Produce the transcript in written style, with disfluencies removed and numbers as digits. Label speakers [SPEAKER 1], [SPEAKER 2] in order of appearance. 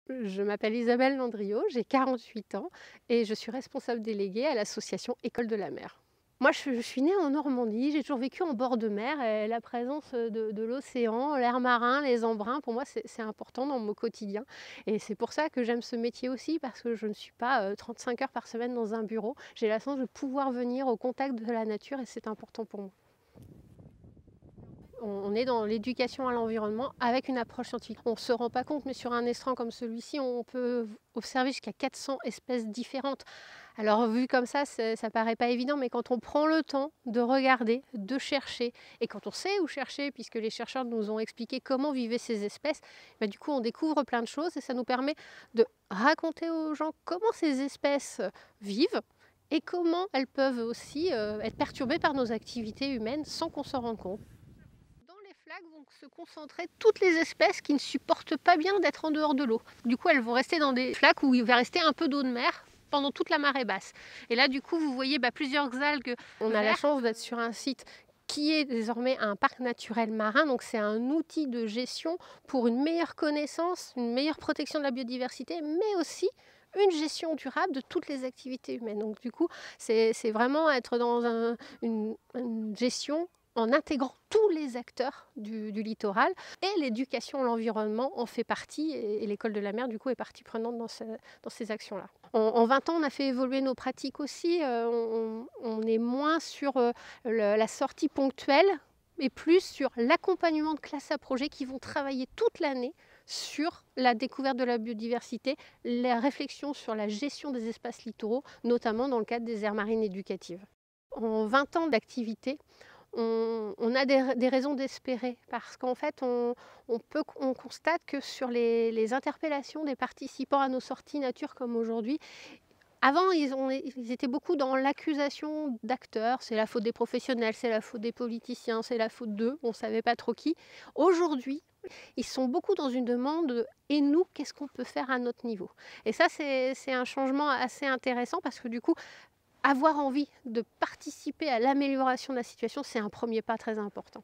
[SPEAKER 1] Je m'appelle Isabelle Landriot, j'ai 48 ans et je suis responsable déléguée à l'association École de la mer. Moi, je suis née en Normandie, j'ai toujours vécu en bord de mer et la présence de l'océan, l'air marin, les embruns, pour moi, c'est important dans mon quotidien. Et c'est pour ça que j'aime ce métier aussi, parce que je ne suis pas 35 heures par semaine dans un bureau. J'ai la chance de pouvoir venir au contact de la nature et c'est important pour moi. On est dans l'éducation à l'environnement avec une approche scientifique. On ne se rend pas compte, mais sur un estran comme celui-ci, on peut observer jusqu'à 400 espèces différentes. Alors vu comme ça ne paraît pas évident, mais quand on prend le temps de regarder, de chercher, et quand on sait où chercher, puisque les chercheurs nous ont expliqué comment vivaient ces espèces, bah, du coup on découvre plein de choses et ça nous permet de raconter aux gens comment ces espèces vivent et comment elles peuvent aussi être perturbées par nos activités humaines sans qu'on s'en rende compte. Dans les flaques vont se concentrer toutes les espèces qui ne supportent pas bien d'être en dehors de l'eau. Du coup, elles vont rester dans des flaques où il va rester un peu d'eau de mer pendant toute la marée basse. Et là, du coup, vous voyez plusieurs algues. On a la chance d'être sur un site qui est désormais un parc naturel marin. Donc, c'est un outil de gestion pour une meilleure connaissance, une meilleure protection de la biodiversité, mais aussi une gestion durable de toutes les activités humaines. Donc, du coup, c'est vraiment être dans une gestion en intégrant tous les acteurs du littoral, et l'éducation à l'environnement en fait partie, et l'école de la mer du coup est partie prenante dans ces actions-là. En 20 ans, on a fait évoluer nos pratiques aussi, on est moins sur la sortie ponctuelle, mais plus sur l'accompagnement de classes à projets qui vont travailler toute l'année sur la découverte de la biodiversité, la réflexion sur la gestion des espaces littoraux, notamment dans le cadre des aires marines éducatives. En 20 ans d'activité, on a des raisons d'espérer, parce qu'en fait, on constate que sur les interpellations des participants à nos sorties nature comme aujourd'hui, avant, ils étaient beaucoup dans l'accusation d'acteurs. C'est la faute des professionnels, c'est la faute des politiciens, c'est la faute d'eux, on ne savait pas trop qui. Aujourd'hui, ils sont beaucoup dans une demande de «et nous, qu'est-ce qu'on peut faire à notre niveau?» Et ça, c'est un changement assez intéressant, parce que du coup, avoir envie de participer à l'amélioration de la situation, c'est un premier pas très important.